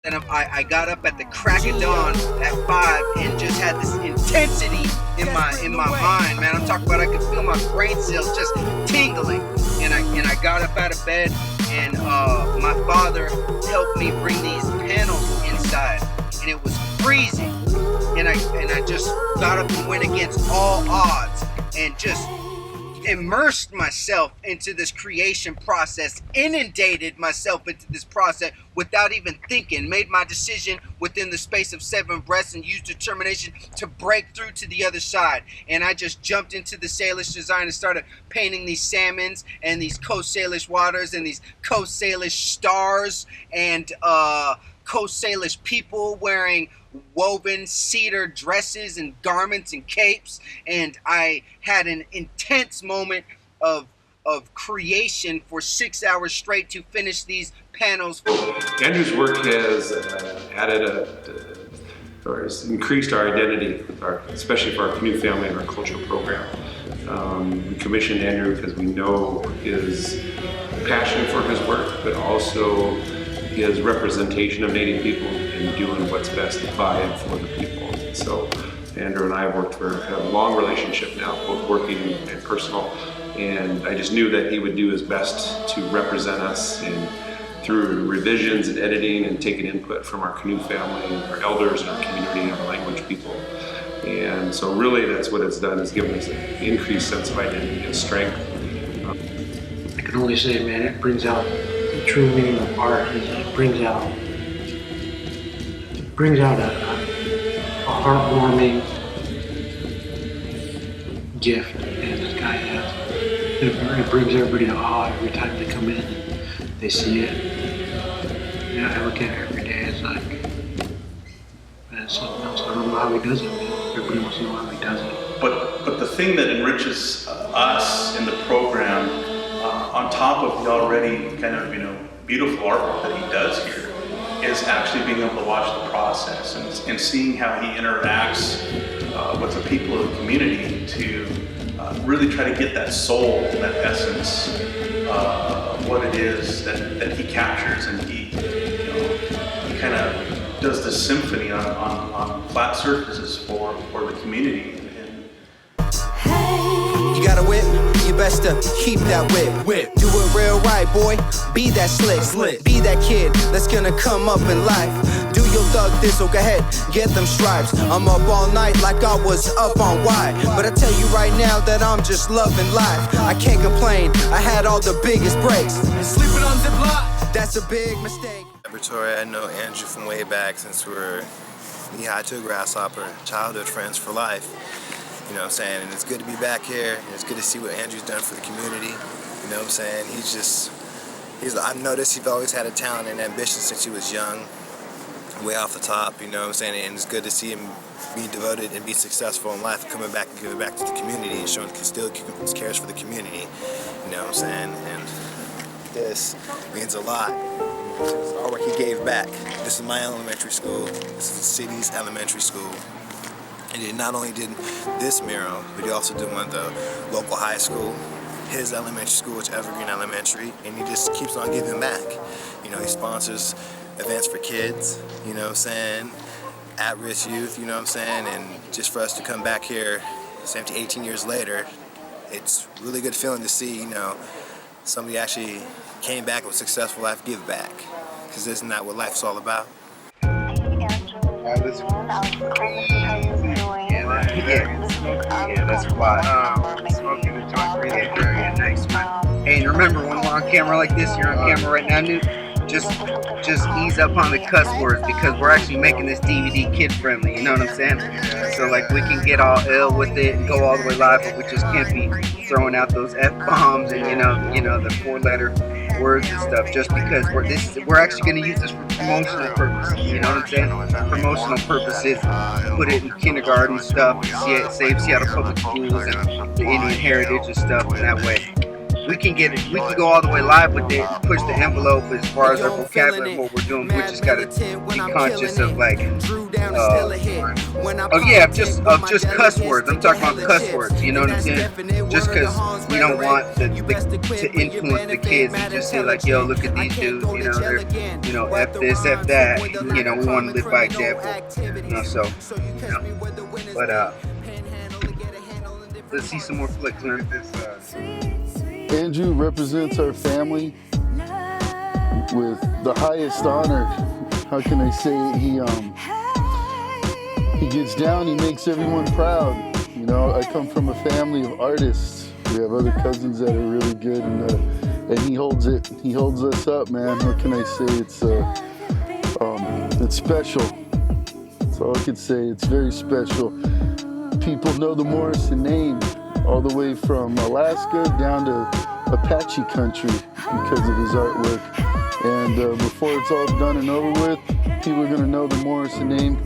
And I got up at the crack of dawn at 5 and just had this intensity in my mind, man. I'm talking about I could feel my brain cells just tingling. And I got up out of bed, and my father helped me bring these panels inside, and it was freezing. And I just got up and went against all odds and just immersed myself into this creation process, inundated myself into this process without even thinking, made my decision within the space of 7 breaths and used determination to break through to the other side. And I just jumped into the Salish design and started painting these salmons and these Coast Salish waters and these Coast Salish stars and Coast Salish people wearing woven cedar dresses and garments and capes, and I had an intense moment of creation for 6 hours straight to finish these panels. Andrew's work has or has increased our identity, especially for our canoe family and our cultural program. We commissioned Andrew because we know his passion for his work, but also his representation of Native people and doing what's best by and for the people. So Andrew and I have worked for a long relationship now, both working and personal, and I just knew that he would do his best to represent us and through revisions and editing and taking input from our canoe family, our elders, and our community, and our language people. And so really that's what it's done, is given us an increased sense of identity and strength. I can only say, man, it brings out the true meaning of art. It brings out a heartwarming gift that this guy has. It brings everybody to awe every time they come in and they see it. Yeah, I look at it every day. It's like, man, it's something else. I don't know how he does it, man. Everybody wants to know how he does it. But the thing that enriches us in the program, on top of the already kind of beautiful artwork that he does here, is actually being able to watch the process and seeing how he interacts with the people of the community to really try to get that soul, that essence of what it is that he captures, and he kind of does this symphony on flat surfaces for the community. You got a whip, you best to keep that whip. Do it real right, boy. Be that slick. Be that kid that's gonna come up in life. Do your thug thistle, go ahead, get them stripes. I'm up all night like I was up on Y. But I tell you right now that I'm just loving life. I can't complain, I had all the biggest breaks. Sleeping on the block, that's a big mistake. Victoria, I know Andrew from way back since we were knee-high to a grasshopper, childhood friends for life. You know what I'm saying? And it's good to be back here, and it's good to see what Andrew's done for the community. You know what I'm saying? I've noticed he's always had a talent and ambition since he was young, way off the top, you know what I'm saying? And it's good to see him be devoted and be successful in life, coming back and giving back to the community and showing he still cares for the community. You know what I'm saying? And this means a lot. All work he gave back. This is my elementary school. This is the city's elementary school. And he not only did this mural, but he also did one at the local high school, his elementary school, which is Evergreen Elementary, and he just keeps on giving back. You know, he sponsors events for kids, you know what I'm saying, at-risk youth, you know what I'm saying, and just for us to come back here 17, 18 years later, it's really good feeling to see, somebody actually came back with a successful life, give back, because isn't that what life's all about? This was crazy. Yeah, that's why. Smoking the joint really very nice, man. Hey, and remember, when we're on camera like this, you're on camera right now, Newt. Just ease up on the cuss words, because we're actually making this DVD kid friendly. You know what I'm saying? So like we can get all ill with it and go all the way live, but we just can't be throwing out those F-bombs and the 4-letter words and stuff, just because we're actually going to use this for promotional purposes. You know what I'm saying? Promotional purposes. Put it in kindergarten stuff, save Seattle Public Schools and the Indian heritage and stuff, and that way we can go all the way live with it and push the envelope as far as our vocabulary and what we're doing. We just gotta be conscious of like down is still a hit. When I oh yeah, of politic just with my cuss delegates, words. I'm taking talking about hella cuss chips. words. You know what I'm That's saying? definite Just word of because Hans you don't rhetoric. want You best to equip for your influence the kids, you mad just say like, yo, look at I these can't dudes. go You to know, jail they're, again. you know, Wipe f the this, f rhymes, that. avoid the You lack know, of we want to common live by criminal example. You know, activities. so So you you catch know. me where the wind is But blowing. Panhandle to get a handle in different let's see some more flicks. Man. This. Andrew represents our family with the highest honor. How can I say it? He gets down, he makes everyone proud. You know, I come from a family of artists. We have other cousins that are really good, and he holds us up, man. What can I say? It's special. That's all I could say. It's very special. People know the Morrison name all the way from Alaska down to Apache country because of his artwork. And before it's all done and over with, people are going to know the Morrison name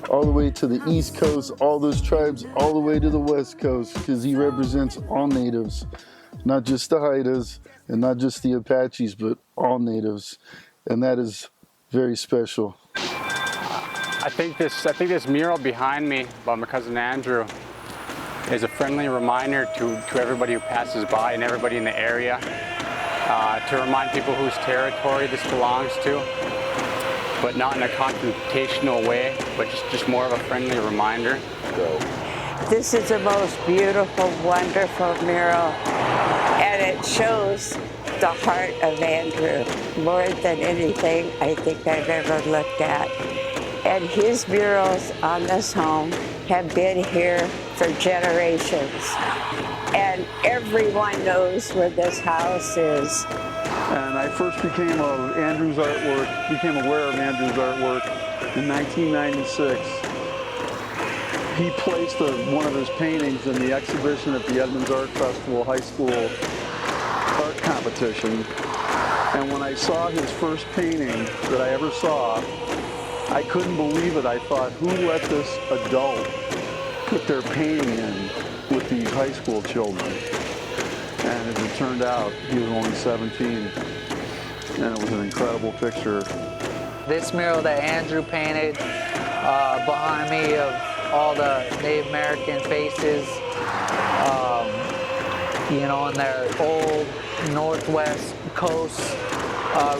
all the way to the East Coast, all those tribes, all the way to the West Coast, because he represents all natives, not just the Haidas and not just the Apaches, but all natives. And that is very special. I think this mural behind me by my cousin Andrew is a friendly reminder to everybody who passes by and everybody in the area to remind people whose territory this belongs to, but not in a confrontational way, but just more of a friendly reminder. This is the most beautiful, wonderful mural, and it shows the heart of Andrew more than anything I think I've ever looked at. And his murals on this home have been here for generations. And everyone knows where this house is. And I first became aware of Andrew's artwork in 1996. He placed one of his paintings in the exhibition at the Edmonds Art Festival High School art competition. And when I saw his first painting that I ever saw, I couldn't believe it. I thought, who let this adult put their painting in with these high school children? And as it turned out, he was only 17, and it was an incredible picture. This mural that Andrew painted behind me of all the Native American faces, you know, in their old Northwest Coast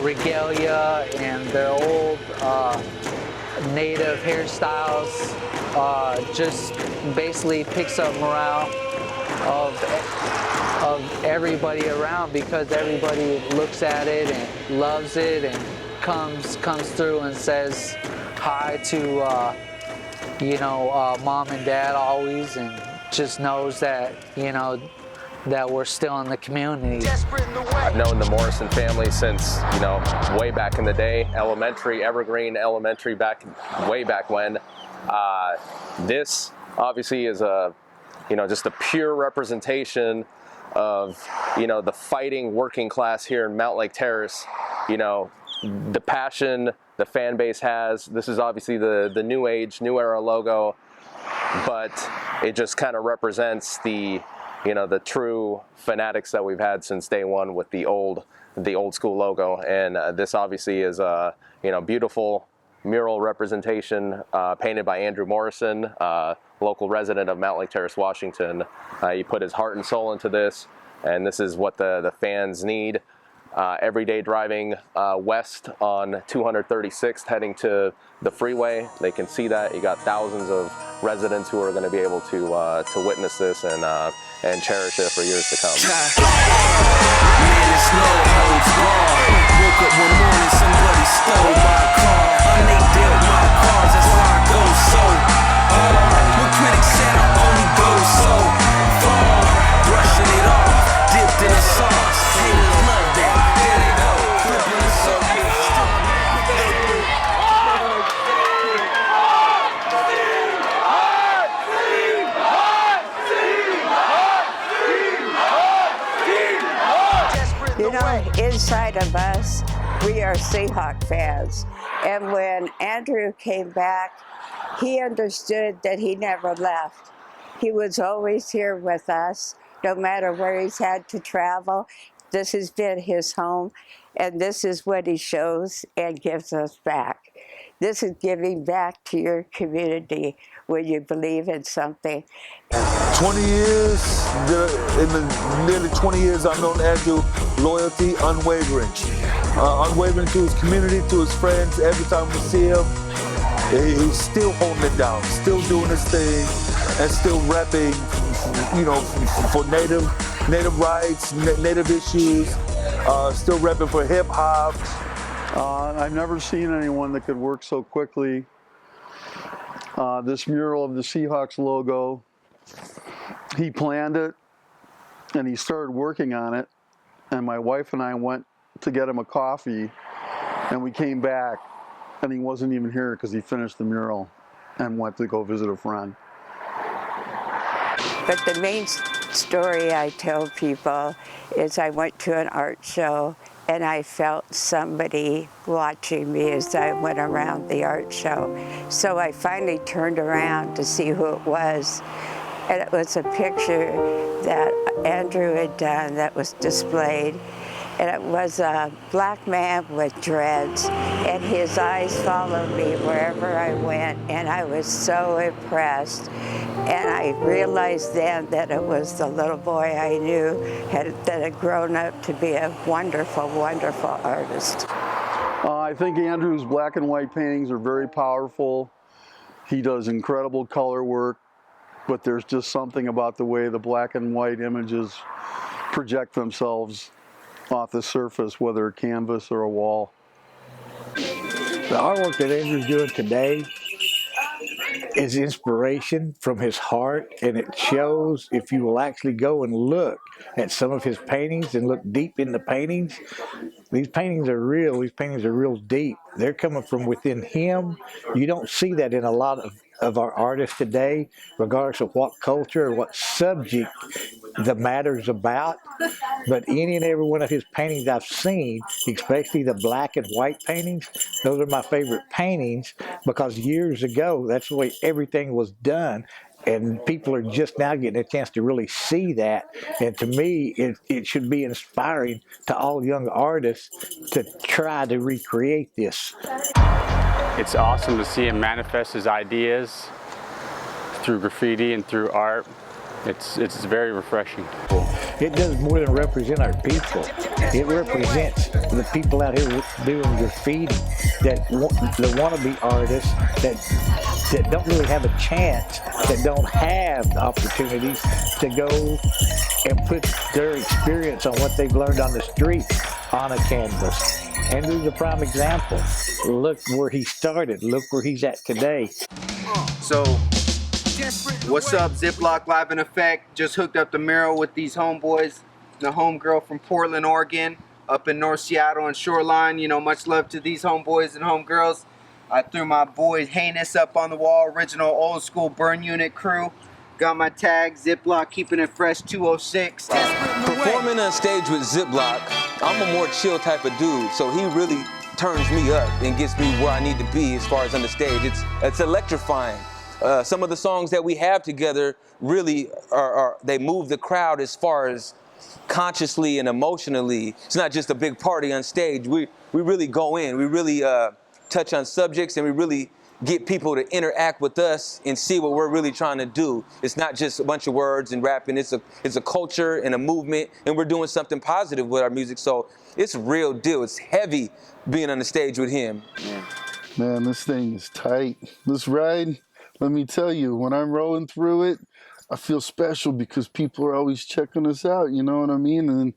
regalia and their old native hairstyles, just basically picks up morale of everybody around, because everybody looks at it and loves it and comes through and says hi to you know, mom and dad always, and just knows that, you know, that we're still in the community. I've known the Morrison family since, you know, way back in the day, elementary, Evergreen Elementary, way back when. This obviously is a, you know, just a pure representation of, you know, the fighting working class here in Mount Lake Terrace. You know, the passion the fan base has. This is obviously the new age, new era logo, but it just kind of represents the, you know, the true fanatics that we've had since day one with the old school logo. And this obviously is a, you know, beautiful mural representation painted by Andrew Morrison, local resident of Mount Lake Terrace, Washington. He put his heart and soul into this, and this is what the fans need. Every day driving west on 236th heading to the freeway, they can see that. You got thousands of residents who are going to be able to witness this and cherish it for years to come. Man, it's no holds barred. Woke up one morning, somebody stole my car. They dealt my cards, that's why I go so hard. When critics said I only go so far, brushing it off, dipped in the sauce. Haters love that. There they go, flipping the circle. You know, inside of us, we are Seahawk fans. And when Andrew came back, he understood that he never left. He was always here with us, no matter where he's had to travel. This has been his home, and this is what he shows and gives us back. This is giving back to your community when you believe in something. 20 years, in the nearly 20 years I've known Andrew, loyalty unwavering. Unwavering to his community, to his friends. Every time we see him, he's still holding it down, still doing his thing, and still repping, you know, for native rights, native issues, still repping for hip hop. I've never seen anyone that could work so quickly. This mural of the Seahawks logo, he planned it and he started working on it, and my wife and I went to get him a coffee, and we came back and he wasn't even here because he finished the mural and went to go visit a friend. But the main story I tell people is I went to an art show and I felt somebody watching me as I went around the art show. So I finally turned around to see who it was. And it was a picture that Andrew had done that was displayed. And it was a black man with dreads, and his eyes followed me wherever I went, and I was so impressed. And I realized then that it was the little boy I knew that had grown up to be a wonderful, wonderful artist. I think Andrew's black and white paintings are very powerful. He does incredible color work, but there's just something about the way the black and white images project themselves off the surface, whether a canvas or a wall. The artwork that Andrew's doing today is inspiration from his heart, and it shows if you will actually go and look at some of his paintings and look deep in the paintings. These paintings are real. These paintings are real deep. They're coming from within him. You don't see that in a lot of our artists today, regardless of what culture or what subject the matter's about. But any and every one of his paintings I've seen, especially the black and white paintings, those are my favorite paintings, because years ago, that's the way everything was done. And people are just now getting a chance to really see that. And to me, it should be inspiring to all young artists to try to recreate this. It's awesome to see him manifest his ideas through graffiti and through art. It's very refreshing. It does more than represent our people. It represents the people out here doing graffiti, that want to be artists, that don't really have a chance, that don't have the opportunities to go and put their experience on what they've learned on the street on a canvas. Andrew's a prime example. Look where he started. Look where he's at today. So, what's up, Ziploc Live in Effect? Just hooked up the mural with these homeboys. The homegirl from Portland, Oregon, up in North Seattle and Shoreline. You know, much love to these homeboys and homegirls. I threw my boy Heinous up on the wall, original old school burn unit crew. Got my tag, Ziploc, keeping it fresh, 206. Performing on stage with Ziploc, I'm a more chill type of dude, so he really turns me up and gets me where I need to be as far as on the stage. It's electrifying. Some of the songs that we have together really they move the crowd as far as consciously and emotionally. It's not just a big party on stage. We really go in. We really touch on subjects, and we really get people to interact with us and see what we're really trying to do. It's not just a bunch of words and rapping. It's a culture and a movement, and we're doing something positive with our music. So it's a real deal. It's heavy being on the stage with him. Man, this thing is tight. This ride, let me tell you, when I'm rolling through it, I feel special because people are always checking us out, you know what I mean? And,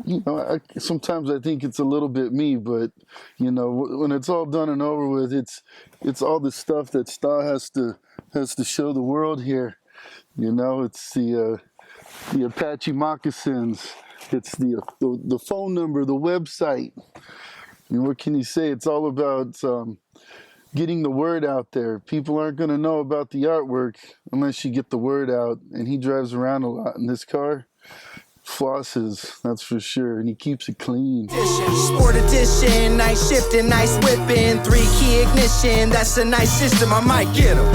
you know, sometimes I think it's a little bit me, but, you know, when it's all done and over with, it's all the stuff that Star has to show the world here. You know, it's the Apache moccasins, it's the phone number, the website. I mean, what can you say? It's all about getting the word out there. People aren't going to know about the artwork unless you get the word out. And he drives around a lot in this car. flosses, that's for sure, and he keeps it clean. Sport edition, nice shifting, nice whipping, 3-key ignition, that's a nice system, I might get him.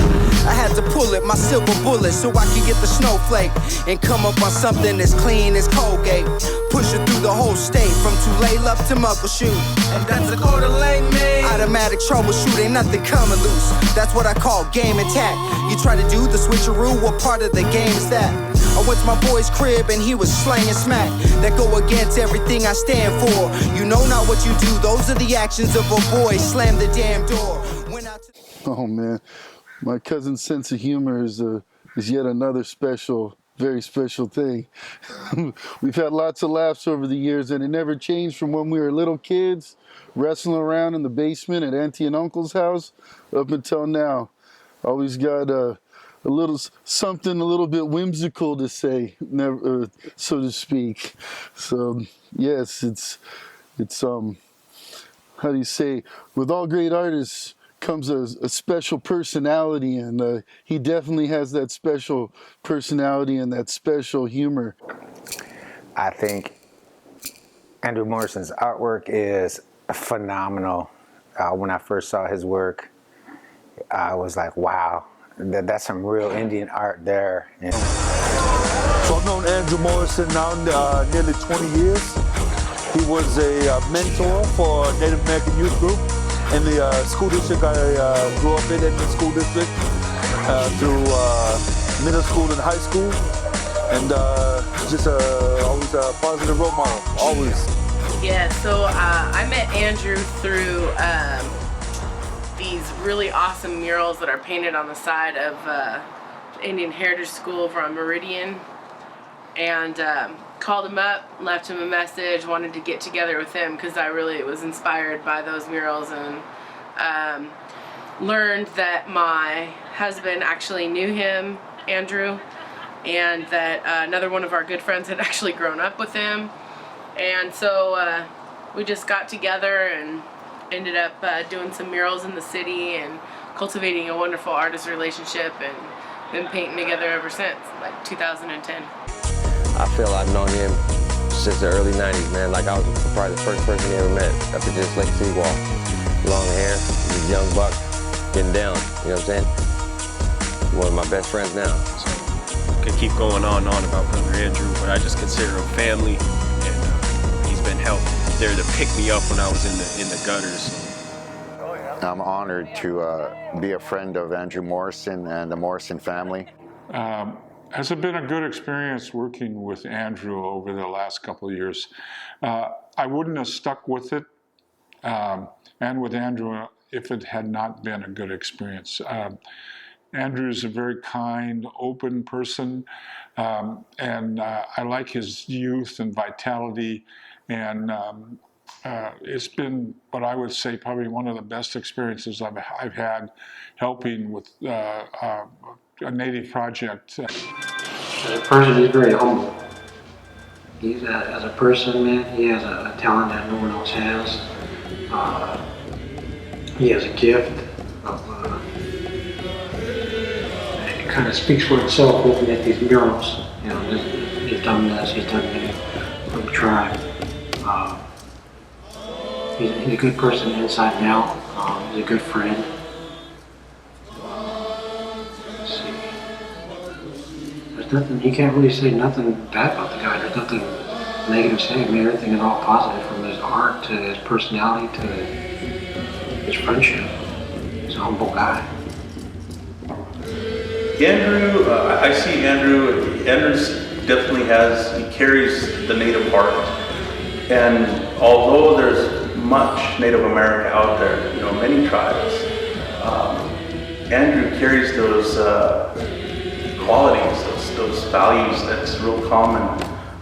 I had to pull it, my silver bullet, so I could get the snowflake and come up on something as clean as Colgate. Push it through the whole state, from Tulane up to Muckleshoot. And that's a quarter lane, man. Automatic troubleshoot, ain't nothing coming loose. That's what I call game attack. You try to do the switcheroo, what part of the game is that? I went to my boy's crib and he was slanging smack that go against everything I stand for. You know not what you do, those are the actions of a boy. Slam the damn door. Oh man, my cousin's sense of humor is yet another special, very special thing. We've had lots of laughs over the years, and it never changed from when we were little kids, wrestling around in the basement at Auntie and Uncle's house, up until now. Always got a little something a little bit whimsical to say, never, so to speak. So yes, it's how do you say, with all great artists comes a special personality, and he definitely has that special personality and that special humor. I think Andrew Morrison's artwork is phenomenal. When I first saw his work, I was like, wow, that's some real Indian art there. And so I've known Andrew Morrison now nearly 20 years. He was a mentor for Native American youth group in the school district I grew up in the school district through middle school and high school, and just always a positive role model, always. Yeah, so I met Andrew through these really awesome murals that are painted on the side of Indian Heritage School over on Meridian, and called him up, left him a message, wanted to get together with him because I really was inspired by those murals, and learned that my husband actually knew him, Andrew, and that another one of our good friends had actually grown up with him. And so we just got together and ended up doing some murals in the city and cultivating a wonderful artist relationship, and been painting together ever since, like 2010. I feel I've known him since the early 90s, man. Like I was probably the first person he ever met up at this Lake City Wall. Long hair, he's a young buck, getting down, you know what I'm saying? One of my best friends now. So, could keep going on and on about Brother Andrew, but I just consider him family, and he's been there to pick me up when I was in the gutters. I'm honored to be a friend of Andrew Morrison and the Morrison family. Has it been a good experience working with Andrew over the last couple of years? I wouldn't have stuck with it and with Andrew if it had not been a good experience. Andrew is a very kind, open person, and I like his youth and vitality, and it's been what I would say probably one of the best experiences I've had helping with a Native project. As a person, he's very humble. He's as a person, man, he has a talent that no one else has. He has a gift of, it kind of speaks for itself looking at these murals. You know, he's done this, he's done that for the tribe. He's a good person inside and out. He's a good friend. Nothing, you can't really say nothing bad about the guy. There's nothing negative to say. I mean, everything is all positive, from his art to his personality to his friendship. He's a humble guy. Andrew, I see Andrew definitely he carries the Native heart. And although there's much Native America out there, you know, many tribes, Andrew carries those qualities, those values that's real common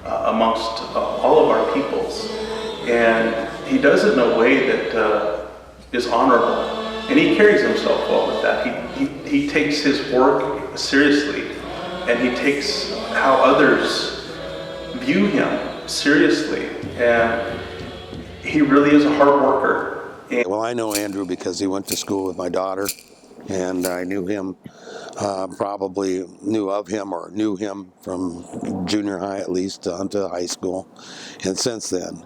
amongst all of our peoples. And he does it in a way that is honorable. And he carries himself well with that. He takes his work seriously, and he takes how others view him seriously. And he really is a hard worker. Well, I know Andrew because he went to school with my daughter. and I knew him, probably knew of him or knew him from junior high at least onto high school, and since then.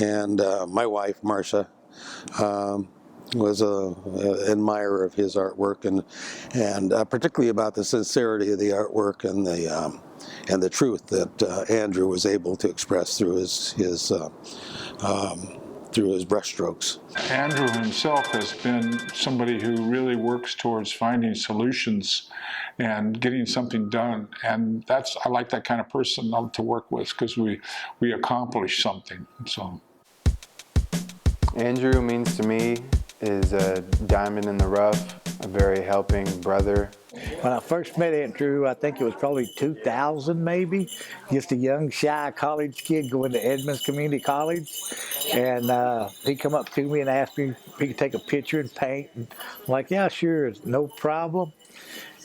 And my wife, Marcia, was a admirer of his artwork, and particularly about the sincerity of the artwork and the truth that Andrew was able to express through his brushstrokes. Andrew himself has been somebody who really works towards finding solutions and getting something done, and I like that kind of person to work with, because we accomplish something. So Andrew means to me is a diamond in the rough, a very helping brother. When I first met Andrew, I think it was probably 2000 maybe, just a young, shy college kid going to Edmonds Community College. And he come up to me and asked me if he could take a picture and paint. And I'm like, yeah, sure, no problem.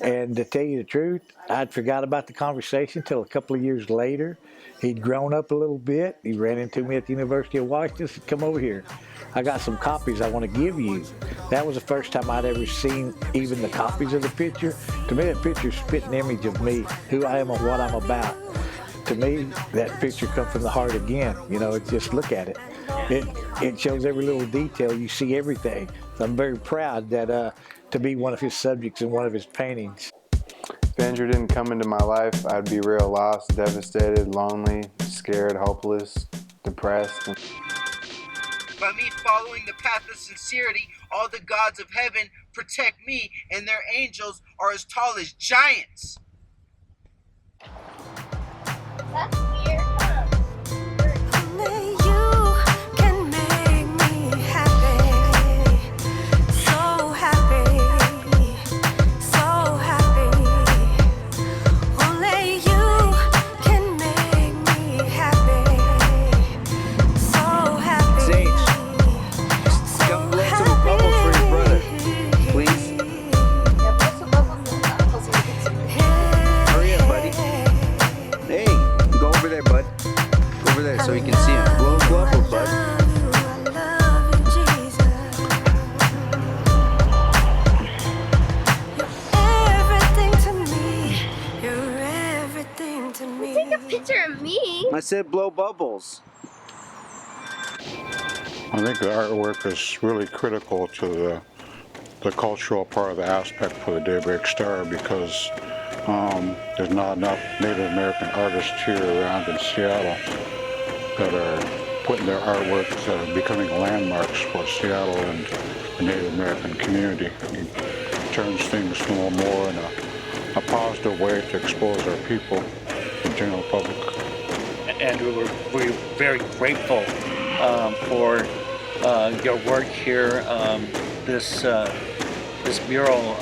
And to tell you the truth, I'd forgot about the conversation until a couple of years later. He'd grown up a little bit. He ran into me at the University of Washington and said, come over here. I got some copies I want to give you. That was the first time I'd ever seen even the copies of the picture. To me, that picture's a spitting image of me, who I am and what I'm about. To me, that picture comes from the heart again. You know, just look at it. It shows every little detail. You see everything. So I'm very proud that to be one of his subjects in one of his paintings. If Andrew didn't come into my life, I'd be real lost, devastated, lonely, scared, hopeless, depressed. By me following the path of sincerity, all the gods of heaven protect me, and their angels are as tall as giants. That's weird. Only you can make me happy. So happy. So happy. Only you can make me happy. So happy. Sage, come blow some bubbles for your brother, please. Hurry up, buddy. Hey, go over there, bud. Go over there so you can see him. Blow bubbles, bud. Everything to me. You're everything to me. Take a picture of me. I said blow bubbles. I think the artwork is really critical to the cultural part of the aspect for the Daybreak Star, because there's not enough Native American artists here around in Seattle that are putting their artwork becoming landmarks for Seattle and the Native American community. It turns things a little more in a positive way to expose our people, the general public. Andrew, we're very grateful for your work here. This mural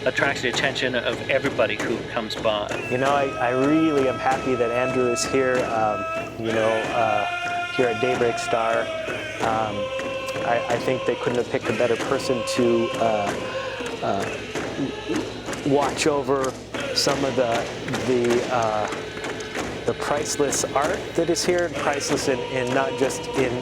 attracts the attention of everybody who comes by. You know, I really am happy that Andrew is here, here at Daybreak Star. I think they couldn't have picked a better person to watch over some of the priceless art that is here, priceless in not just in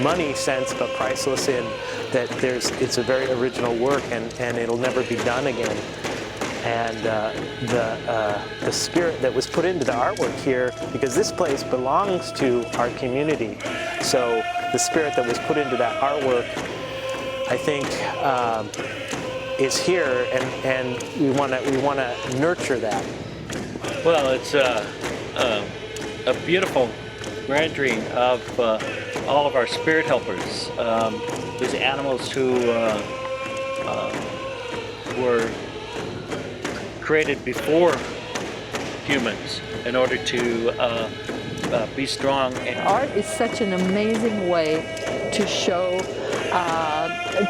money sense, but priceless in that it's a very original work, and it'll never be done again. And the spirit that was put into the artwork here, because this place belongs to our community, so the spirit that was put into that artwork, I think, is here, and we want to nurture that. Well, it's a beautiful rendering of all of our spirit helpers. These animals who were created before humans in order to be strong. Art is such an amazing way to show,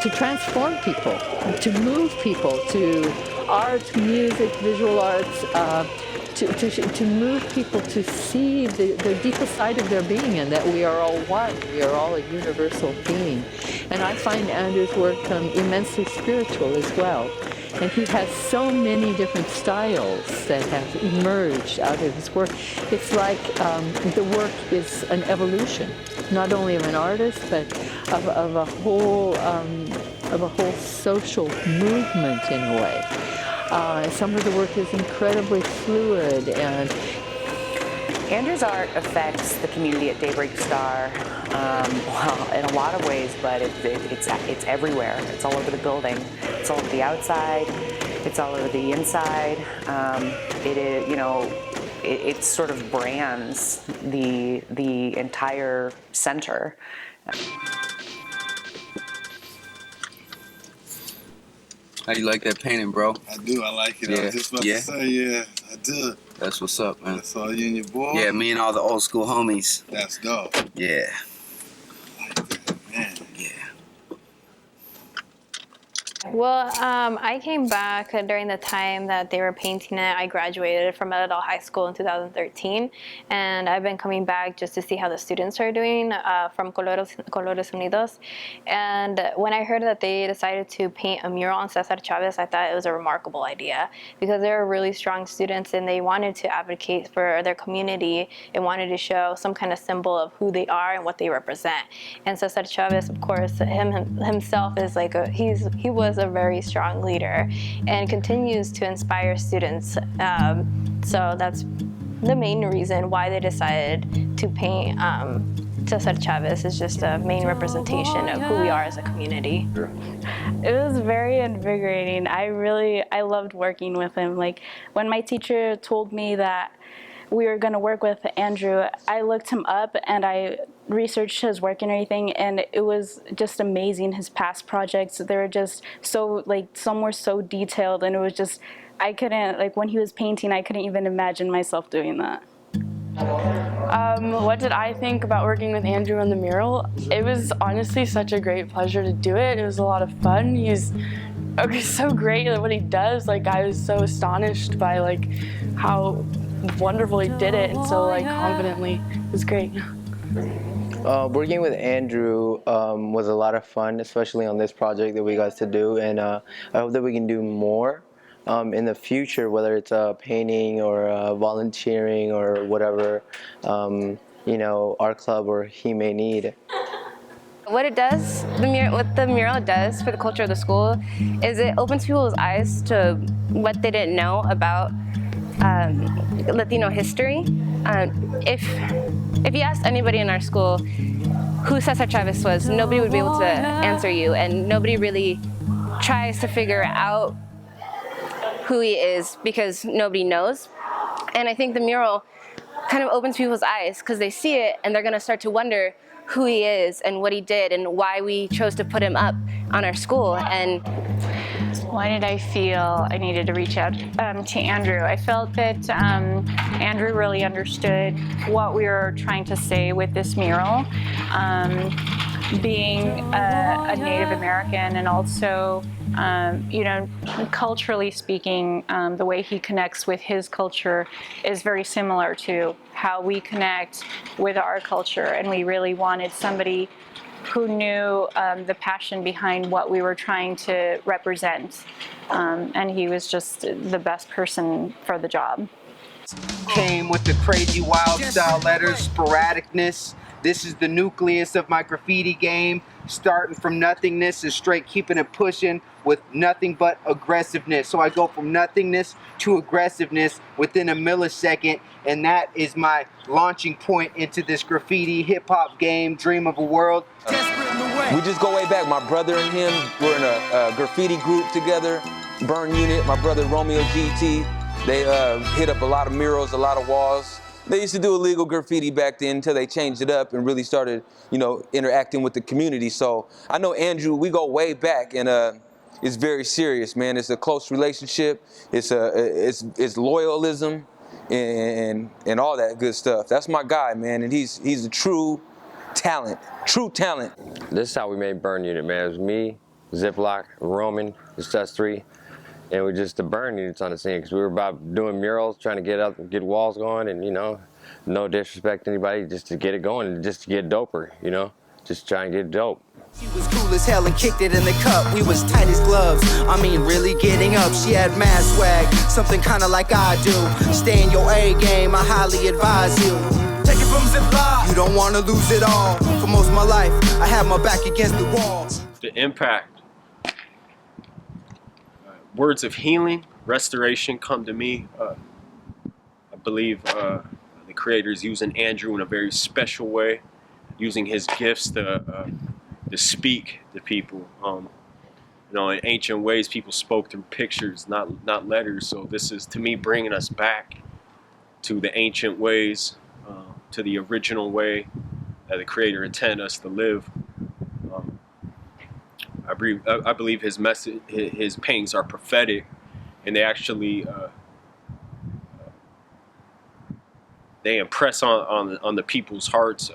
to transform people, to move people, to art, music, visual arts, to move people to see the deepest side of their being, and that we are all one, we are all a universal being. And I find Andrew's work immensely spiritual as well. And he has so many different styles that have emerged out of his work. It's like the work is an evolution, not only of an artist, but of a whole of a whole social movement in a way. Some of the work is incredibly fluid, and Andrew's art affects the community at Daybreak Star, well, in a lot of ways, but it's everywhere. It's all over the building. It's all over the outside. It's all over the inside. It is, you know, it sort of brands the entire center. How you like that painting, bro? I do. I like it. Yeah. I was just about to say, yeah, I do. That's what's up, man. That's all you and your boy? Yeah, me and all the old school homies. That's dope. Yeah. Man. Yeah. Well, I came back during the time that they were painting it. I graduated from Meadowdale High School in 2013, and I've been coming back just to see how the students are doing from Colores Unidos. And when I heard that they decided to paint a mural on Cesar Chavez, I thought it was a remarkable idea because they were really strong students and they wanted to advocate for their community and wanted to show some kind of symbol of who they are and what they represent. And Cesar Chavez, of course, himself is like he was a very strong leader and continues to inspire students. So that's the main reason why they decided to paint Cesar Chavez is just a main representation of who we are as a community. It was very invigorating. I loved working with him. Like when my teacher told me that we were going to work with Andrew, I looked him up and I researched his work and everything, and it was just amazing. His past projects, they were just so, like, some were so detailed, and it was just, I couldn't, like, when he was painting, I couldn't even imagine myself doing that. What did I think about working with Andrew on the mural? It was honestly such a great pleasure to do it. It was a lot of fun. He's so great at what he does. Like, I was so astonished by, like, how wonderful he did it, and so, like, confidently. It was great. Working with Andrew was a lot of fun, especially on this project that we got to do, and I hope that we can do more in the future, whether it's painting or volunteering or whatever, you know, our club or he may need. What it does, what the mural does for the culture of the school is it opens people's eyes to what they didn't know about Latino history. If you asked anybody in our school who Cesar Chavez was, nobody would be able to answer you, and nobody really tries to figure out who he is because nobody knows. And I think the mural kind of opens people's eyes because they see it and they're going to start to wonder who he is and what he did and why we chose to put him up on our school. And why did I feel I needed to reach out to Andrew? I felt that Andrew really understood what we were trying to say with this mural. Being a Native American and also, you know, culturally speaking, the way he connects with his culture is very similar to how we connect with our culture. And we really wanted somebody who knew the passion behind what we were trying to represent. And he was just the best person for the job. Came with the crazy wild style letters, sporadicness. This is the nucleus of my graffiti game. Starting from nothingness and straight keeping it pushing with nothing but aggressiveness. So I go from nothingness to aggressiveness within a millisecond, and that is my launching point into this graffiti hip-hop game, dream of a world. We just go way back. My brother and him were in a graffiti group together, Burn Unit, my brother Romeo GT. They hit up a lot of murals, a lot of walls. They used to do illegal graffiti back then until they changed it up and really started, you know, interacting with the community. So I know Andrew, we go way back, and it's very serious, man. It's a close relationship. It's loyalism and all that good stuff. That's my guy, man, and he's a true talent. This is how we made Burn Unit, man. It was me, Ziploc, Roman, just us three. And we just the burn units on the scene because we were about doing murals, trying to get walls going, and you know, no disrespect to anybody, just to get it going and just to get doper, you know, just try and get dope. She was cool as hell and kicked it in the cup. We was tight as gloves. I mean, really getting up. She had mad swag, something kind of like I do. Stay in your A game. I highly advise you. Take it from Ziploc. You don't want to lose it all. For most of my life, I had my back against the wall. The impact words of healing, restoration come to me. I believe the Creator is using Andrew in a very special way, using his gifts to speak to people. You know, in ancient ways, people spoke through pictures, not letters. So this is, to me, bringing us back to the ancient ways, to the original way that the Creator intended us to live. I believe his message, his paintings are prophetic, and they actually they impress on the people's hearts.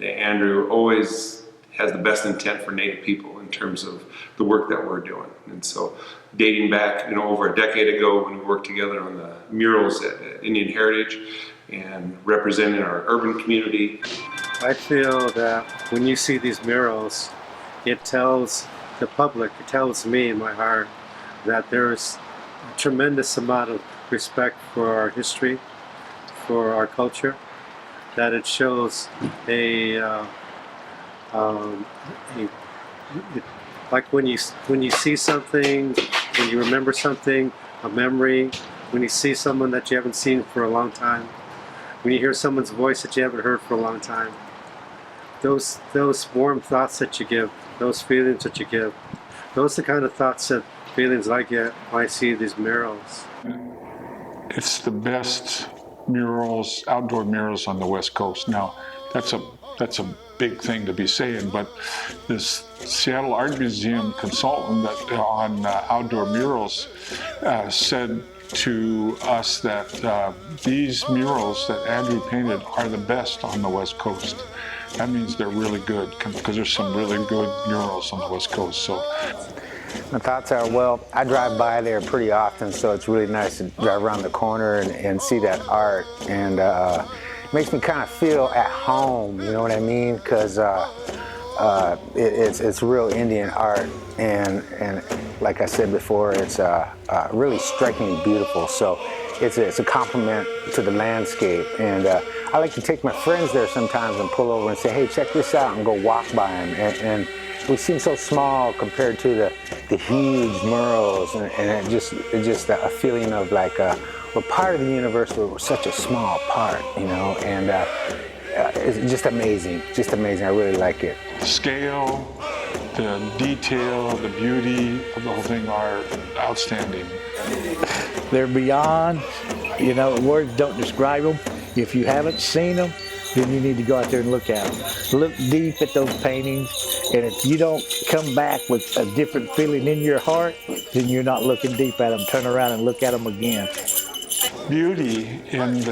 Andrew always has the best intent for Native people in terms of the work that we're doing. And so dating back, over a decade ago when we worked together on the murals at Indian Heritage and representing our urban community. I feel that when you see these murals, it tells the public, it tells me in my heart that there's a tremendous amount of respect for our history, for our culture, that it shows like when you see something, when you remember something, a memory, when you see someone that you haven't seen for a long time, when you hear someone's voice that you haven't heard for a long time, those warm thoughts that you give, those feelings that you give, those are the kind of thoughts and feelings I get when I see these murals. It's the best murals, outdoor murals on the West Coast. Now, that's a big thing to be saying, but this Seattle Art Museum consultant on outdoor murals said to us that these murals that Andrew painted are the best on the West Coast. That means they're really good, because there's some really good murals on the West Coast. So my thoughts are, well, I drive by there pretty often, so it's really nice to drive around the corner and see that art, and it makes me kind of feel at home, you know what I mean? Because it's real Indian art, and like I said before, it's really strikingly beautiful. So it's a compliment to the landscape, and I like to take my friends there sometimes and pull over and say, hey, check this out, and go walk by them. And we seem so small compared to the huge murals, and it just a feeling of like we're part of the universe, but we're such a small part, and it's just amazing, I really like it. the scale, the detail, the beauty of the whole thing are outstanding. They're beyond, words don't describe them. If you haven't seen them, then you need to go out there and look at them. Look deep at those paintings, and if you don't come back with a different feeling in your heart, then you're not looking deep at them. Turn around and look at them again. Beauty in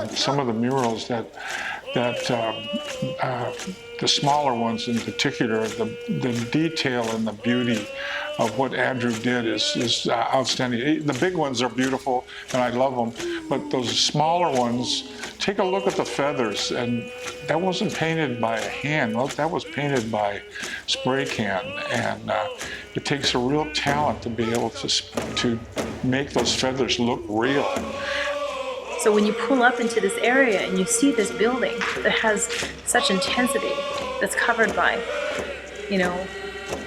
some of the murals that the smaller ones in particular, the detail and the beauty of what Andrew did is outstanding. The big ones are beautiful, and I love them, but those smaller ones, take a look at the feathers, and that wasn't painted by a hand, that was painted by spray can, and it takes a real talent to be able to make those feathers look real. So when you pull up into this area and you see this building that has such intensity, that's covered by,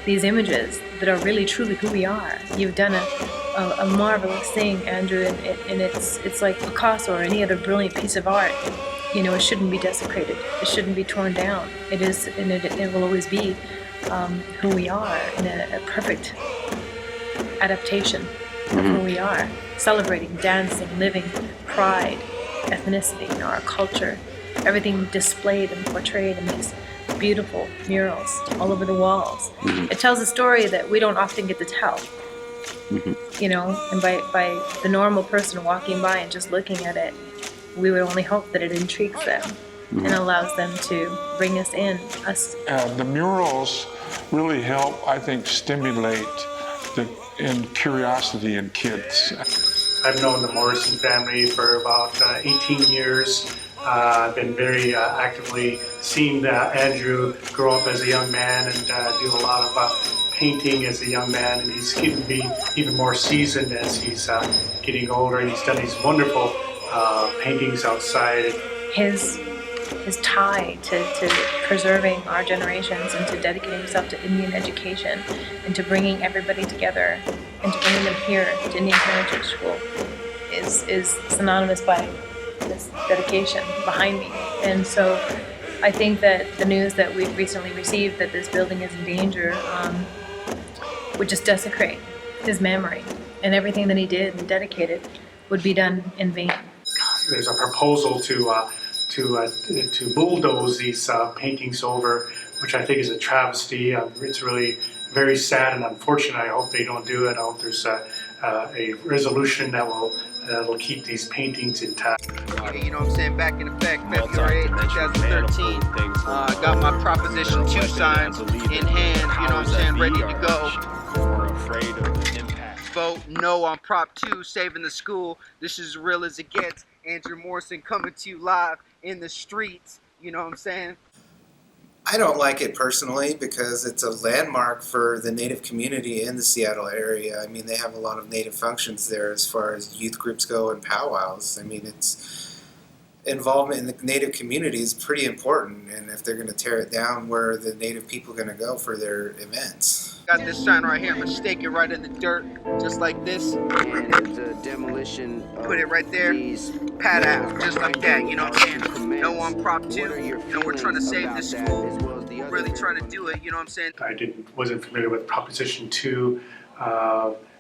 these images that are really truly who we are. You've done a marvelous thing, Andrew, and it's like Picasso or any other brilliant piece of art. It shouldn't be desecrated. It shouldn't be torn down. It is, and it will always be who we are, in a perfect adaptation of who we are. Celebrating, dancing, living, pride, ethnicity, our culture, everything displayed and portrayed in these beautiful murals all over the walls. It tells a story that we don't often get to tell. And by the normal person walking by and just looking at it, we would only hope that it intrigues them and allows them to bring us in. The murals really help, I think, stimulate curiosity in kids. I've known the Morrison family for about 18 years. I've been very actively seeing Andrew grow up as a young man and do a lot of painting as a young man, and he's getting to be even more seasoned as he's getting older, and he's done these wonderful paintings outside. His tie to preserving our generations and to dedicating himself to Indian education and to bringing everybody together and to bringing them here to Indian Heritage School is synonymous by this dedication behind me. And so I think that the news that we've recently received that this building is in danger would just desecrate his memory, and everything that he did and dedicated would be done in vain. There's a proposal to bulldoze these paintings over, which I think is a travesty. It's really very sad and unfortunate. I hope they don't do it. I hope there's a resolution that will keep these paintings intact. You know what I'm saying? Back in effect, February 8th, 2013. Got my Proposition 2 signs in hand, you know what I'm saying, ready to go. We're afraid of the impact. Vote no on Prop 2, saving the school. This is as real as it gets. Andrew Morrison coming to you live in the streets, you know what I'm saying? I don't like it personally because it's a landmark for the Native community in the Seattle area. I mean, they have a lot of Native functions there as far as youth groups go and powwows. I mean, it's involvement in the Native community is pretty important, and if they're going to tear it down, where are the Native people going to go for their events? Got this sign right here. I'm gonna stake it right in the dirt, just like this. And the demolition. Put it right there. Pat out, just like that. You know what I'm saying? No on Prop 2. You know, we're trying to save this school. We're really trying to do it. You know what I'm saying? I wasn't familiar with Proposition 2.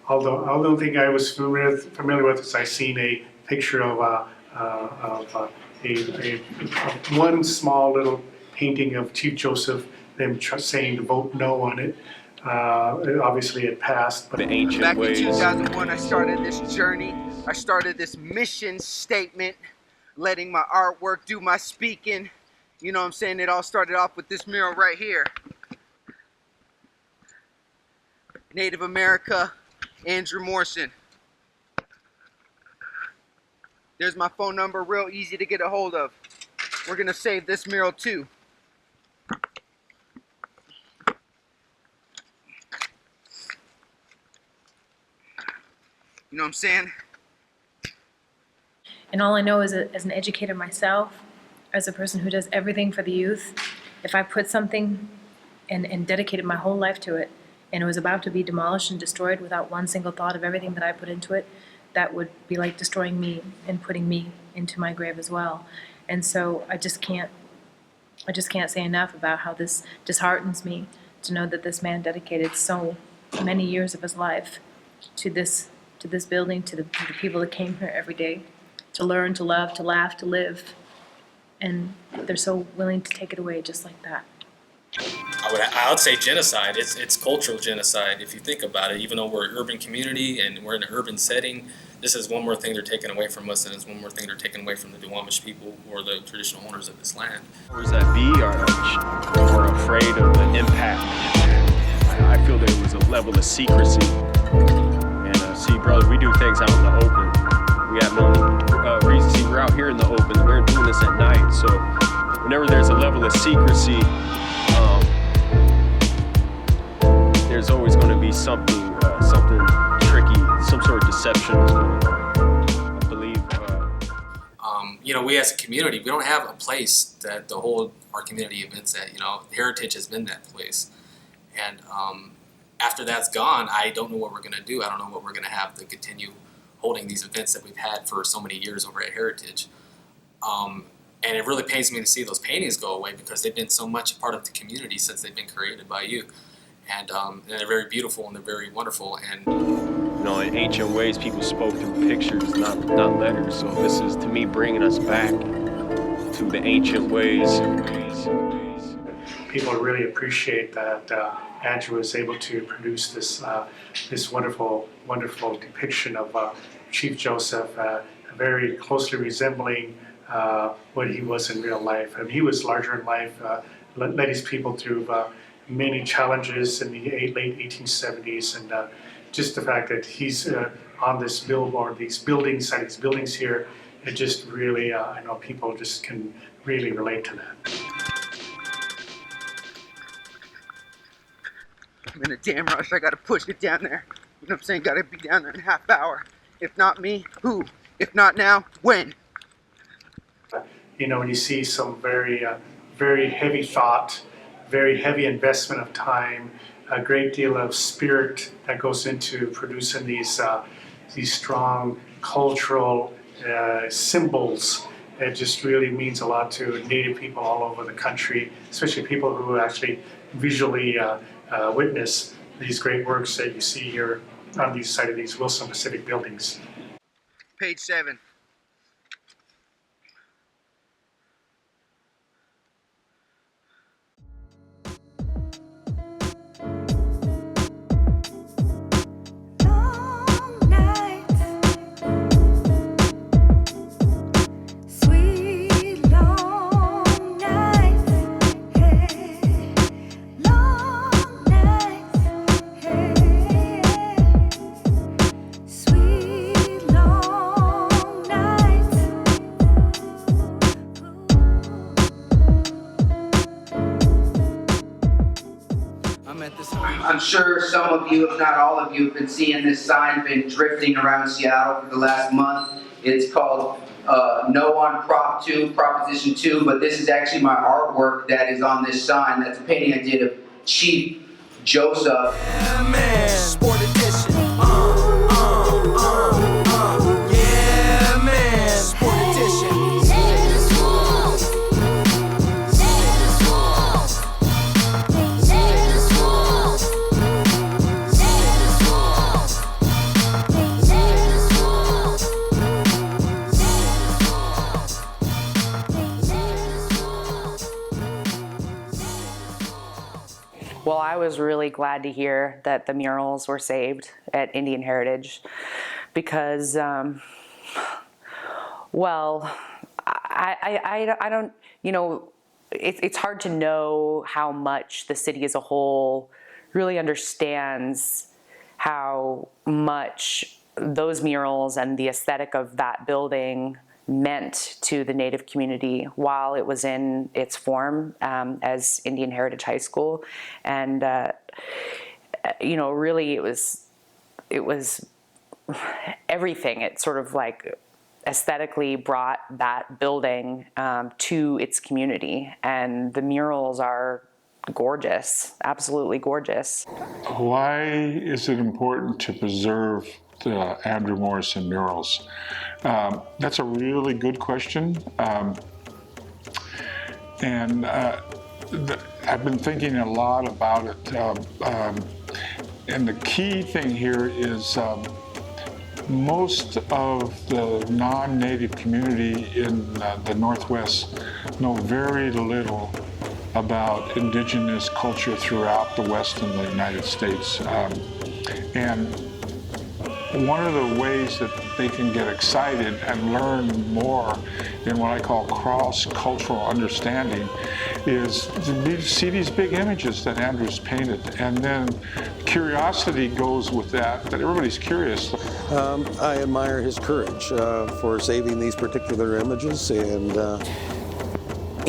Although the thing I was familiar with is I seen a picture of one small little painting of Chief Joseph, them saying to vote no on it. Obviously it passed. But the ancient back ways. in 2001, I started this journey. I started this mission statement, letting my artwork do my speaking. You know what I'm saying? It all started off with this mural right here. Native America, Andrew Morrison. There's my phone number, real easy to get a hold of. We're gonna save this mural too. You know what I'm saying? And all I know is as an educator myself, as a person who does everything for the youth, if I put something and dedicated my whole life to it, and it was about to be demolished and destroyed without one single thought of everything that I put into it, that would be like destroying me and putting me into my grave as well. And so I just can't say enough about how this disheartens me to know that this man dedicated so many years of his life to this building, to the people that came here every day to learn, to love, to laugh, to live. And they're so willing to take it away just like that. I would say genocide. It's cultural genocide if you think about it. Even though we're an urban community and we're in an urban setting, this is one more thing they're taking away from us, and it's one more thing they're taking away from the Duwamish people who are the traditional owners of this land. Powers that be are afraid of the impact. I feel there was a level of secrecy. And see, brother, we do things out in the open. We have no reason. See, we're out here in the open. We're doing this at night. So whenever there's a level of secrecy, there's always going to be something tricky, some sort of deception is going on. I believe. You know, we as a community, we don't have a place that to hold our community events at. You know, Heritage has been that place, and after that's gone, I don't know what we're going to do. I don't know what we're going to have to continue holding these events that we've had for so many years over at Heritage. And it really pains me to see those paintings go away because they've been so much a part of the community since they've been created by you. And they're very beautiful and they're very wonderful. And you know, in ancient ways, people spoke through pictures, not letters. So this is, to me, bringing us back to the ancient ways. People really appreciate that Andrew was able to produce this wonderful depiction of Chief Joseph, very closely resembling what he was in real life. I mean, he was larger in life, led his people through many challenges in the late 1870s, and just the fact that he's on this billboard, these buildings here, it just really, I know people just can really relate to that. I'm in a damn rush. I gotta push it down there. You know what I'm saying? Gotta be down there in a half hour. If not me, who? If not now, when? You know, when you see some very heavy thought, very heavy investment of time, a great deal of spirit that goes into producing these strong cultural symbols. It just really means a lot to Native people all over the country, especially people who actually visually witness these great works that you see here on the side of these Wilson Pacific buildings. Page 7. I'm sure some of you, if not all of you, have been seeing this sign, been drifting around Seattle for the last month. It's called No on Proposition 2, but this is actually my artwork that is on this sign. That's a painting I did of Chief Joseph. Yeah, man. Sport edition. Yeah, man. Sport edition. Well, I was really glad to hear that the murals were saved at Indian Heritage because, well, I don't, you know, it's hard to know how much the city as a whole really understands how much those murals and the aesthetic of that building meant to the Native community while it was in its form as Indian Heritage High School. And, you know, really it was everything. It sort of like aesthetically brought that building to its community. And the murals are gorgeous, absolutely gorgeous. Why is it important to preserve the Andrew Morrison murals? That's a really good question. And I've been thinking a lot about it. And the key thing here is most of the non-native community in the Northwest know very little about indigenous culture throughout the West and the United States. And one of the ways that they can get excited and learn more in what I call cross-cultural understanding is to see these big images that Andrew's painted. And then curiosity goes with that everybody's curious. I admire his courage for saving these particular images, and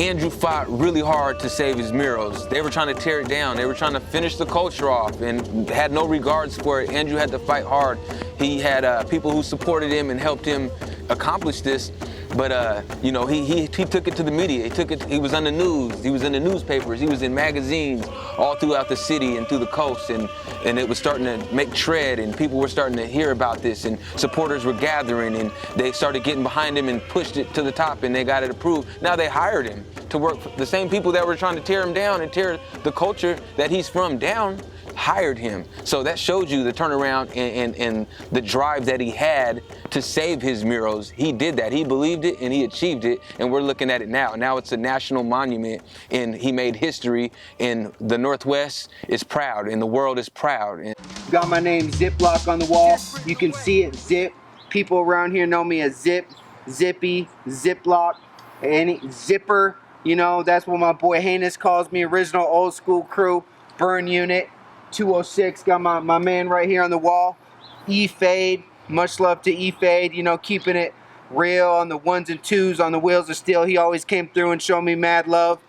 Andrew fought really hard to save his murals. They were trying to tear it down. They were trying to finish the culture off and had no regards for it. Andrew had to fight hard. He had people who supported him and helped him accomplish this. But you know, he took it to the media. He was on the news. He was in the newspapers. He was in magazines all throughout the city and through the coast. And it was starting to make tread, and people were starting to hear about this, and supporters were gathering, and they started getting behind him and pushed it to the top, and they got it approved. Now they hired him to work for the same people that were trying to tear him down and tear the culture that he's from down. Hired him. So that showed you the turnaround and the drive that he had to save his murals. He did that. He believed it and he achieved it, and we're looking at it now. Now it's a national monument, and he made history, and the Northwest is proud and the world is proud. Got my name Ziploc on the wall. You can see it, Zip. People around here know me as Zip, Zippy, Ziploc, any Zipper. You know, that's what my boy Heinous calls me, original old school crew, burn unit. 206, got my man right here on the wall. E-Fade, much love to E-Fade, you know, keeping it real on the ones and twos on the wheels of steel. He always came through and showed me mad love.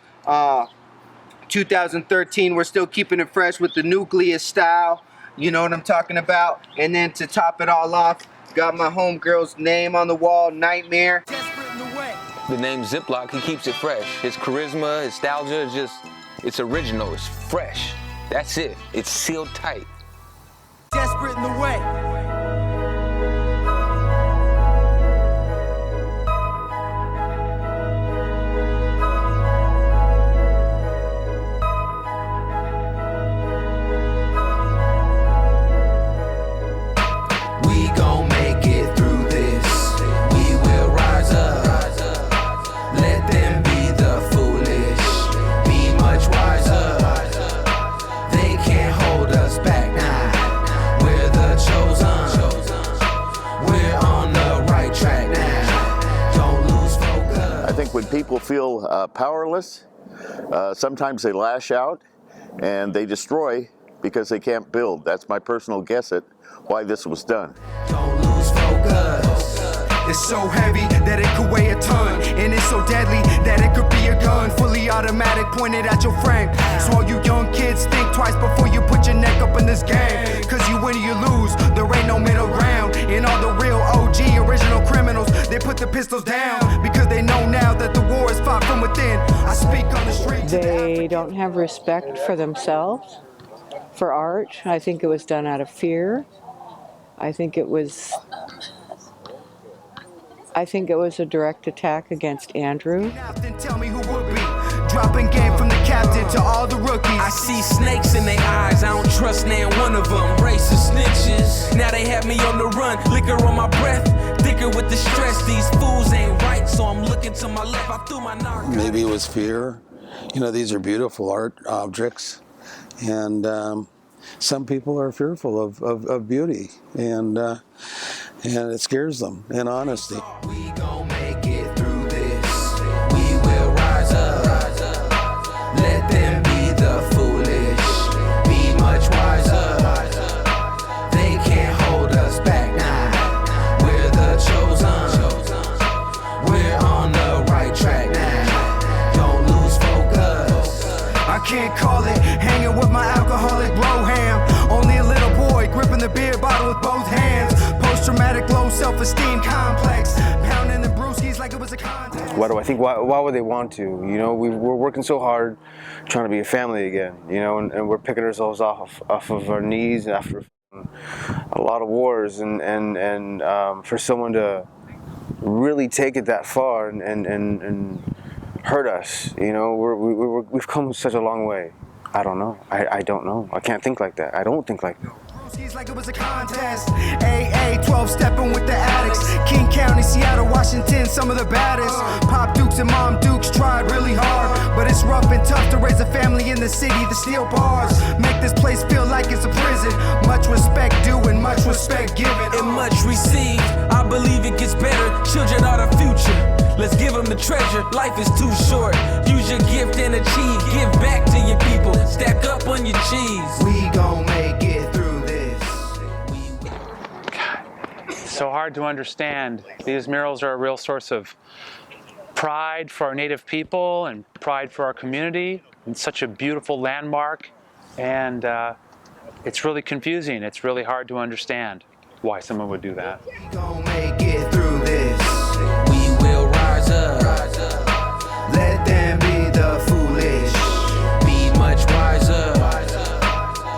2013, we're still keeping it fresh with the nucleus style, you know what I'm talking about. And then to top it all off, got my homegirl's name on the wall, Nightmare. The name Ziploc, he keeps it fresh. His charisma, his nostalgia is just, it's original, it's fresh. That's it. It's sealed tight. Desperate in the way. We gon' make it through this. We will rise up. Let them be the foolish. Be much wiser. They can't hold us back now. We're the chosen. We're on the right track now. Don't lose focus. I think when people feel powerless, sometimes they lash out and they destroy because they can't build. That's my personal guess at why this was done. Don't lose focus. It's so heavy that it could weigh a ton, and it's so deadly that it could be a gun, fully automatic, pointed at your frame. So all you young kids, think twice before you put your neck up in this game. Cause you win or you lose, there ain't no middle ground. And all the real OG original criminals, they put the pistols down because they know now that the war is fought from within. I speak on the street. They don't have respect for themselves, for art. I think it was done out of fear. I think it was a direct attack against Andrew. Tell me who would be dropping game from the captain to all the rookies. I see snakes in their eyes, I don't trust now one of them. Racist snitches, now they have me on the run. Liquor on my breath, thicker with the stress. These fools ain't right, so I'm looking to my left. I threw my knock. Maybe it was fear. You know, these are beautiful art objects, and some people are fearful of beauty, and it scares them, in honesty. We gon' make it through this. We will rise up. Let them be the foolish. Be much wiser. They can't hold us back now. We're the chosen. We're on the right track now. Don't lose focus. I can't call it hanging with my alcoholic bro ham. Only a little boy gripping the beer bottle with both hands. Post-traumatic low self-esteem complex. Pounding the brewskis like it was a contest. Why do I think? Why would they want to? You know, we're working so hard, trying to be a family again. You know, and we're picking ourselves off of our knees after a lot of wars, and for someone to really take it that far and hurt us. You know, we've come such a long way. I don't know. I don't know. I can't think like that. I don't think like that. He's like it was a contest. AA, 12 stepping with the addicts. King County, Seattle, Washington, some of the baddest. Pop Dukes and Mom Dukes tried really hard, but it's rough and tough to raise a family in the city. The steel bars make this place feel like it's a prison. Much respect due and much respect given. And much received. I believe it gets better. Children are the future. Let's give them the treasure. Life is too short. Use your gift and achieve. Give back to your people. Stack up on your cheese. We gon' make it through this. So hard to understand. These murals are a real source of pride for our Native people and pride for our community. It's such a beautiful landmark, and it's really confusing. It's really hard to understand why someone would do that. We gon' make it through this. We will rise up. Let them be the foolish. Be much wiser.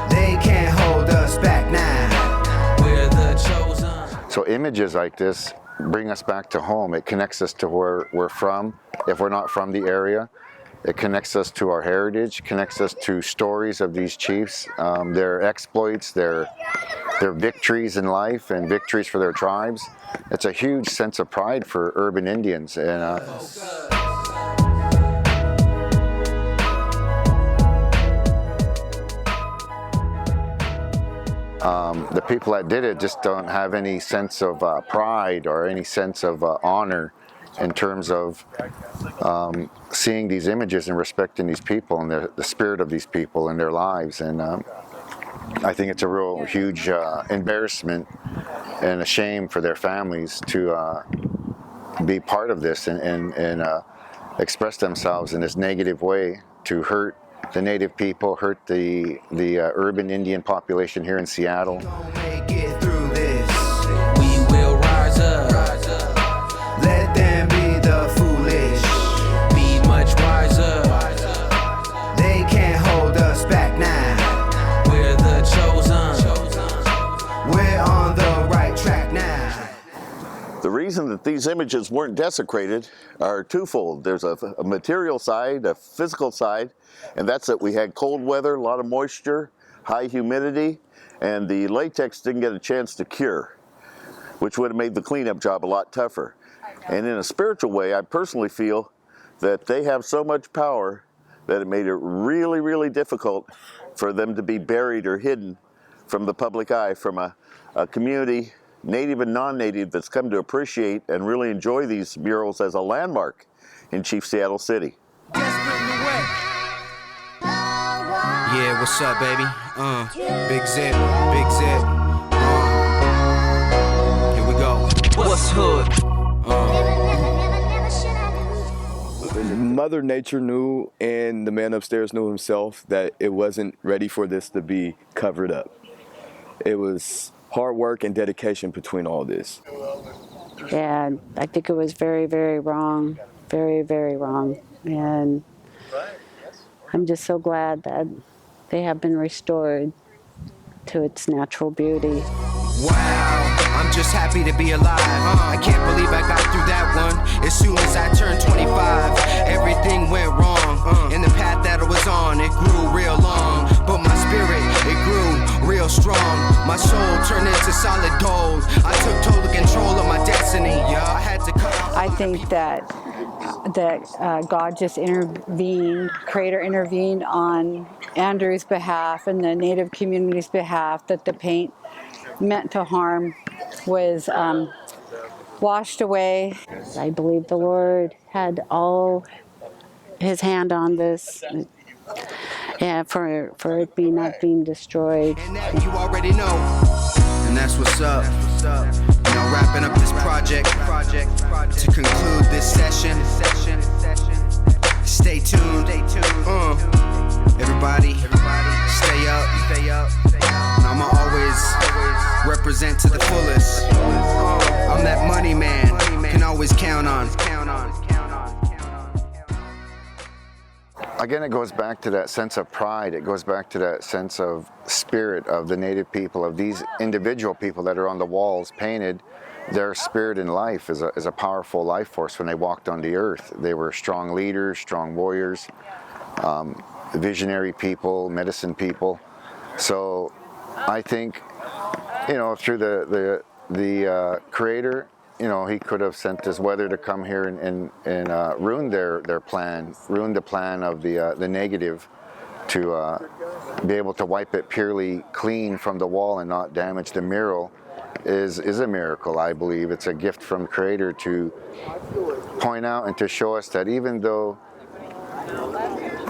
They can't hold us back now. We're the chosen. So images like this bring us back to home. It connects us to where we're from, if we're not from the area. It connects us to our heritage, connects us to stories of these chiefs, their exploits, their victories in life and victories for their tribes. It's a huge sense of pride for urban Indians. And the people that did it just don't have any sense of pride or any sense of honor in terms of seeing these images and respecting these people and the spirit of these people and their lives. And I think it's a real huge embarrassment and a shame for their families to be part of this and express themselves in this negative way to hurt the Native people, hurt the urban Indian population here in Seattle. Make it through this. We will rise up. Let them be the foolish. Be much wiser. They can't hold us back now. reason that these images weren't desecrated are twofold. There's a material side, a physical side, and that's that we had cold weather, a lot of moisture, high humidity, and the latex didn't get a chance to cure, which would have made the cleanup job a lot tougher. And in a spiritual way, I personally feel that they have so much power that it made it really, really difficult for them to be buried or hidden from the public eye, from a community, native and non-native, that's come to appreciate and really enjoy these murals as a landmark in Chief Seattle City. Yeah, what's up, baby? Big Zip, Big Zip. Here we go. What's hood? Mother Nature knew, and the man upstairs knew himself, that it wasn't ready for this to be covered up. It was hard work and dedication between all this. And I think it was very, very wrong, very, very wrong. And I'm just so glad that they have been restored to its natural beauty. Wow, I'm just happy to be alive. I can't believe I got through that one. As soon as I turned 25, everything went wrong. In the path that I was on, it grew real long. But my spirit, it grew real strong. My soul turned into solid gold. I took total control of my destiny. I had to cut off. I think that God just intervened, Creator intervened on Andrew's behalf and the Native community's behalf, that the paint meant to harm was washed away. I believe the Lord had all His hand on this, and for it not being destroyed. And that you already know. And that's what's up. You know, wrapping up this project to conclude this session. Stay tuned. Everybody, stay up. And I'ma always represent to the fullest. I'm that money man, can always count on. Again, it goes back to that sense of pride. It goes back to that sense of spirit of the Native people, of these individual people that are on the walls painted. Their spirit in life is a powerful life force when they walked on the earth. They were strong leaders, strong warriors, visionary people, medicine people. So I think, you know, through the Creator, you know, He could have sent this weather to come here and ruin their plan, ruin the plan of the negative, to be able to wipe it purely clean from the wall and not damage the mural is a miracle, I believe. It's a gift from Creator to point out and to show us that even though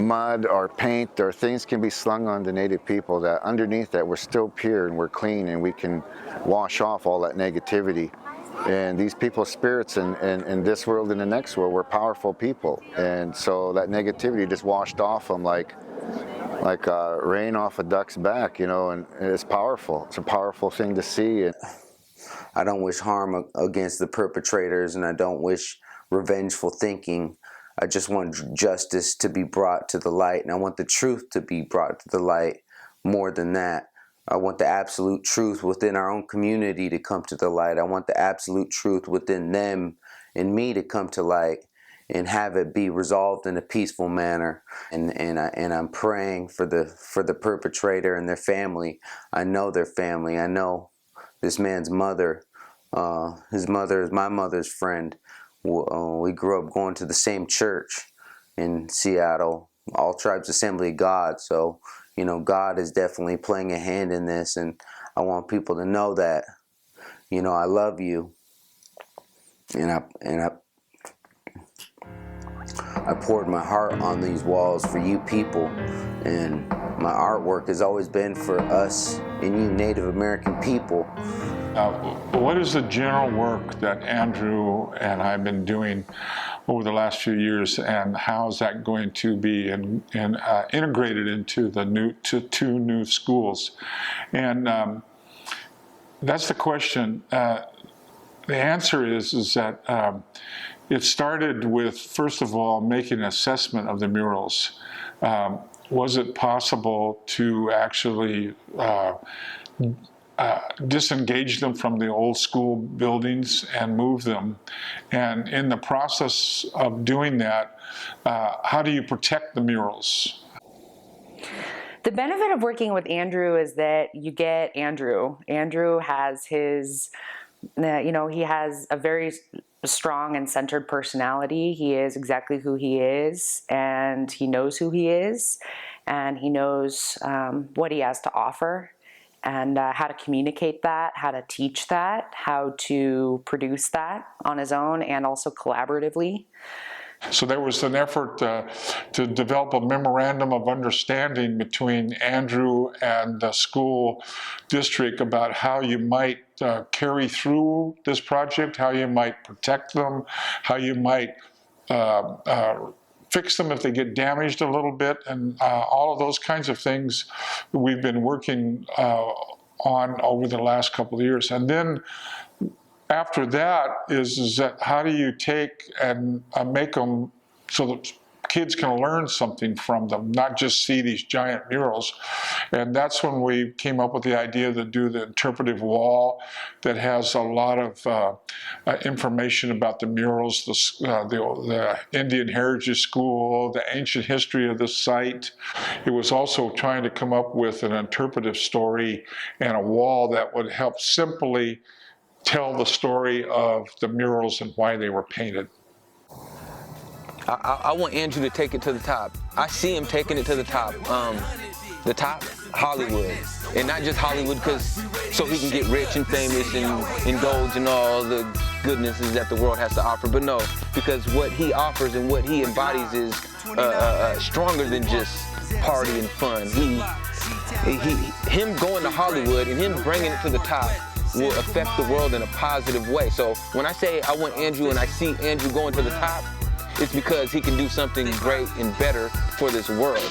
mud or paint or things can be slung on the Native people, that underneath that we're still pure and we're clean and we can wash off all that negativity. And these people's spirits in this world and the next world were powerful people, and so that negativity just washed off them like rain off a duck's back, you know, and it's powerful. It's a powerful thing to see. I don't wish harm against the perpetrators, and I don't wish revengeful thinking. I just want justice to be brought to the light, and I want the truth to be brought to the light. More than that, I want the absolute truth within our own community to come to the light. I want the absolute truth within them and me to come to light, and have it be resolved in a peaceful manner. And I'm praying for the perpetrator and their family. I know their family. I know this man's mother. His mother is my mother's friend. We grew up going to the same church in Seattle, All Tribes Assembly of God. So, you know, God is definitely playing a hand in this, and I want people to know that, you know, I love you, and I poured my heart on these walls for you people, and my artwork has always been for us and you Native American people. What is the general work that Andrew and I have been doing over the last few years, and how is that going to be integrated into the two new schools? And that's the question. The answer is that it started with, first of all, making an assessment of the murals. Was it possible to actually disengage them from the old school buildings and move them. And in the process of doing that, how do you protect the murals? The benefit of working with Andrew is that you get Andrew. Andrew has his, he has a very strong and centered personality. He is exactly who he is, and he knows who he is, and he knows what he has to offer, and how to communicate that, how to teach that, how to produce that on his own and also collaboratively. So there was an effort to develop a memorandum of understanding between Andrew and the school district about how you might carry through this project, how you might protect them, how you might fix them if they get damaged a little bit, and all of those kinds of things we've been working on over the last couple of years. And then after that is that how do you take and make them so that kids can learn something from them, not just see these giant murals. And that's when we came up with the idea to do the interpretive wall that has a lot of information about the murals, the Indian Heritage School, the ancient history of the site. It was also trying to come up with an interpretive story and a wall that would help simply tell the story of the murals and why they were painted. I want Andrew to take it to the top. I see him taking it to the top Hollywood. And not just Hollywood so he can get rich and famous and indulge in all the goodnesses that the world has to offer, but no, because what he offers and what he embodies is stronger than just party and fun. Him going to Hollywood and him bringing it to the top will affect the world in a positive way. So when I say I want Andrew and I see Andrew going to the top, it's because he can do something great and better for this world.